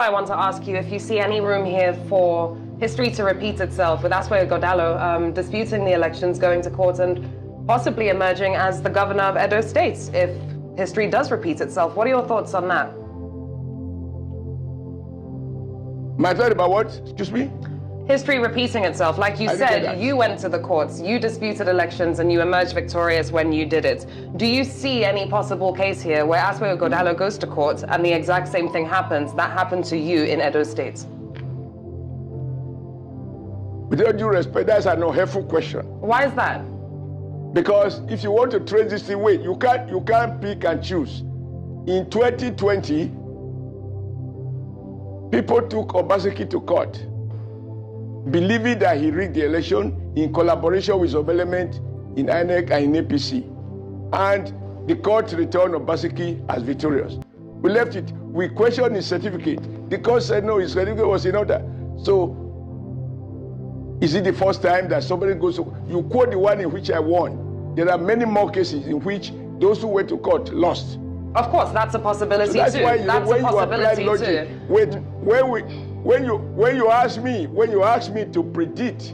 I want to ask you if you see any room here for history to repeat itself, with Aswe Godalo disputing the elections, going to court, and possibly emerging as the governor of Edo State if history does repeat itself. What are your thoughts on that? My thought about what? Excuse me? History repeating itself. Like you said, you went to the courts, you disputed elections, and you emerged victorious when you did it. Do you see any possible case here where Aswe Godalo goes to court and the exact same thing happens that happened to you in Edo State? With all due respect, that's an unhelpful question. Why is that? Because if you want to trace this thing, wait, you can't pick and choose. In 2020, people took Obaseki to court, believing that he rigged the election in collaboration with some element in INEC and in APC. And the court returned Obaseki as victorious. We left it. We questioned his certificate. The court said no, his certificate was in order. So, is it the first time that somebody goes to... You quote the one in which I won. There are many more cases in which those who went to court lost. Of course, that's a possibility so that's too. Why That's a possibility logic, too. Wait, when you ask me to predict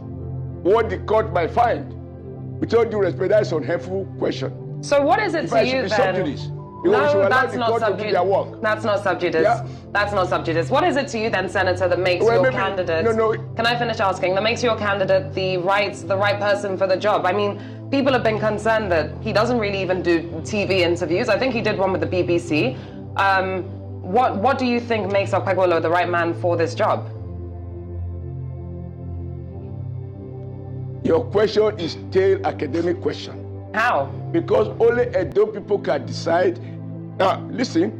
what the court might find, with all due respect, that's an unhelpful question. So what is it to you then? No, that's not sub judice. That's not sub judice. Yeah. That's not sub judice. What is it to you then, Senator, that makes your candidate... No. Can I finish asking? That makes your candidate the right person for the job? I mean, people have been concerned that he doesn't really even do TV interviews. I think he did one with the BBC. What do you think makes Okpebholo the right man for this job? Your question is still academic question. How? Because only Edo people can decide. Now, listen,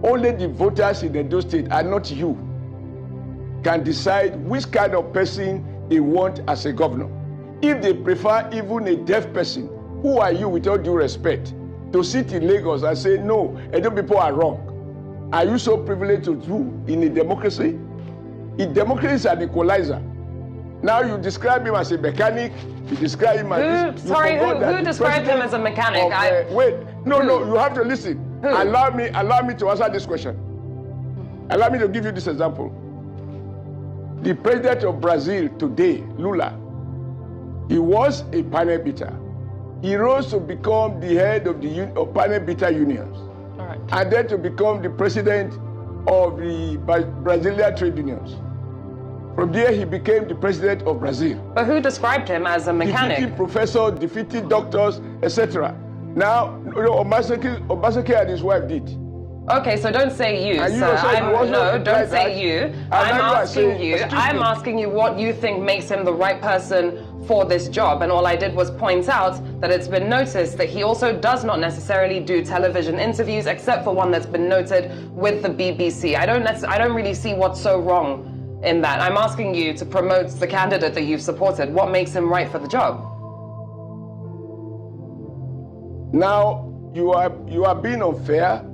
only the voters in Edo State, and not you, can decide which kind of person they want as a governor. If they prefer even a deaf person, who are you, with all due respect, to sit in Lagos and say, no, Edo people are wrong? Are you so privileged to do in a democracy? In democracy is an equalizer. Now you describe him as a mechanic, you describe him as... Who described him as a mechanic? No, you have to listen. Who? Allow me to answer this question. Allow me to give you this example. The president of Brazil today, Lula, he was a panel beater. He rose to become the head of the panel beater unions. All right. And then to become the president of the Brazilian trade unions. From there, he became the president of Brazil. But who described him as a mechanic? Defeated professors, defeated doctors, etc. Now, Obaseki and his wife did. Okay, so don't say you, sir. Don't say you. I'm asking you what you think makes him the right person for this job. And all I did was point out that it's been noticed that he also does not necessarily do television interviews, except for one that's been noted with the BBC. I don't really see what's so wrong in that. I'm asking you to promote the candidate that you've supported. What makes him right for the job? Now, you are being unfair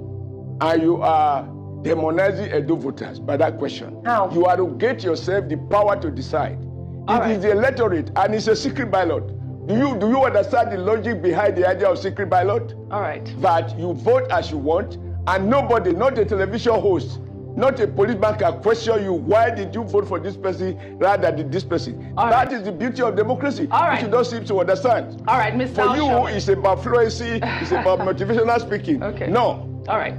and you are demonizing Edo voters by that question. How? You arrogate yourself the power to decide. It is the electorate and it's a secret ballot. Do you understand the logic behind the idea of secret ballot? All right. That you vote as you want and nobody, not a television host, not a policeman, can question you. Why did you vote for this person rather than this person? That is the beauty of democracy, which you don't seem to understand. All right, Mr. For you, it's about fluency, it's about motivational speaking. Okay. No. All right.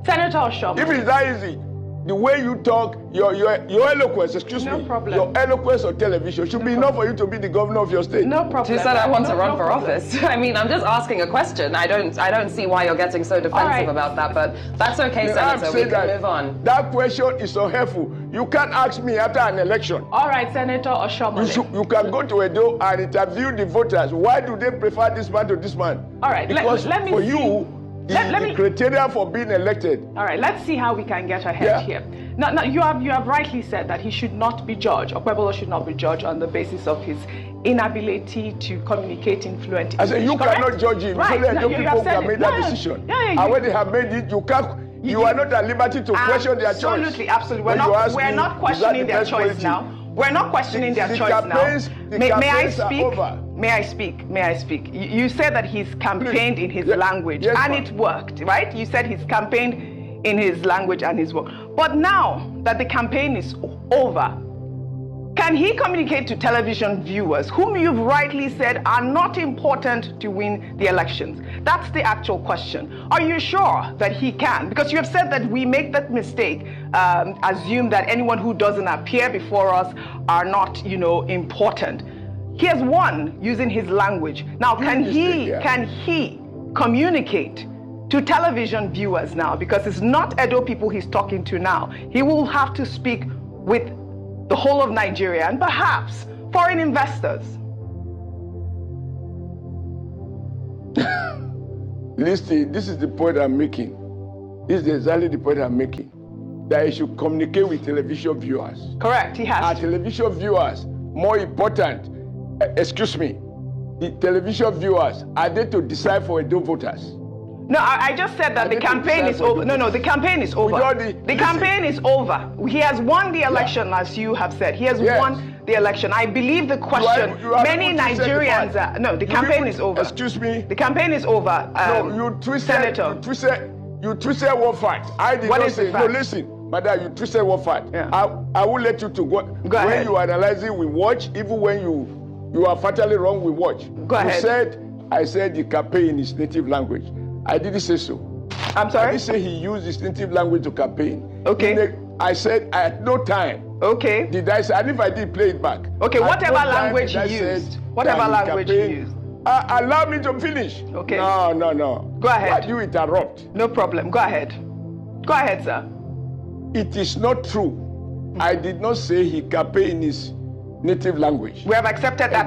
Senator Oshiomole. If it's that easy, the way you talk, your eloquence, No problem. your eloquence on television should be enough for you to be the governor of your state. No problem. Who said I want to run for office? I mean, I'm just asking a question. I don't see why you're getting so defensive about that, but that's okay, Senator. We can move on. That question is so helpful. You can't ask me after an election. All right, Senator Oshiomole. You can go to Edo and interview the voters. Why do they prefer this man to this man? All right, because let me for see. you, the criteria for being elected. All right, let's see how we can get ahead here. Now, you have rightly said that he should not be judged, Okpebholo should not be judged on the basis of his inability to communicate in fluent English. I said you cannot judge him. Right. People can make that decision. And when they have made it, you can't. You are not at liberty to question their choice. Absolutely. We're not questioning their choice now. We're not questioning their choice now. May I speak? May I speak? You said that he's campaigned in his language, and it worked, right? You said he's campaigned in his language and his work. But now that the campaign is over, can he communicate to television viewers, whom you've rightly said are not important to win the elections? That's the actual question. Are you sure that he can? Because you have said that we make that mistake, assume that anyone who doesn't appear before us are not, important. He has won using his language. Now, can he communicate to television viewers now? Because it's not Edo people he's talking to now. He will have to speak with the whole of Nigeria and perhaps foreign investors. Listen, this is the point I'm making. This is exactly the point I'm making. That he should communicate with television viewers. Correct, he has Our to. television viewers, more important, excuse me, the television viewers, are they to decide for Edo voters? No, I just said that the campaign is over. No, the campaign is over. The campaign is over. He has won the election, as you have said. He has won the election. I believe the question, many Nigerians, the campaign is over. Excuse me? The campaign is over. No, you twisted one fact. I did What not is say, the fact? no, listen, madam, you twisted one fact. Yeah. I will let you to go. Go ahead. When you are analyzing, we watch. Even when you are fatally wrong, we watch. Go ahead. I said the campaign in his native language. I didn't say so. I'm sorry? I didn't say he used his native language to campaign. Okay. I said at no time. Okay. Did I say, and if I did, play it back. Okay, whatever language he used. Whatever language he used. Allow me to finish. Okay. No. Go ahead. Why do you interrupt? No problem. Go ahead. Go ahead, sir. It is not true. I did not say he campaigned in his native language. We have accepted that.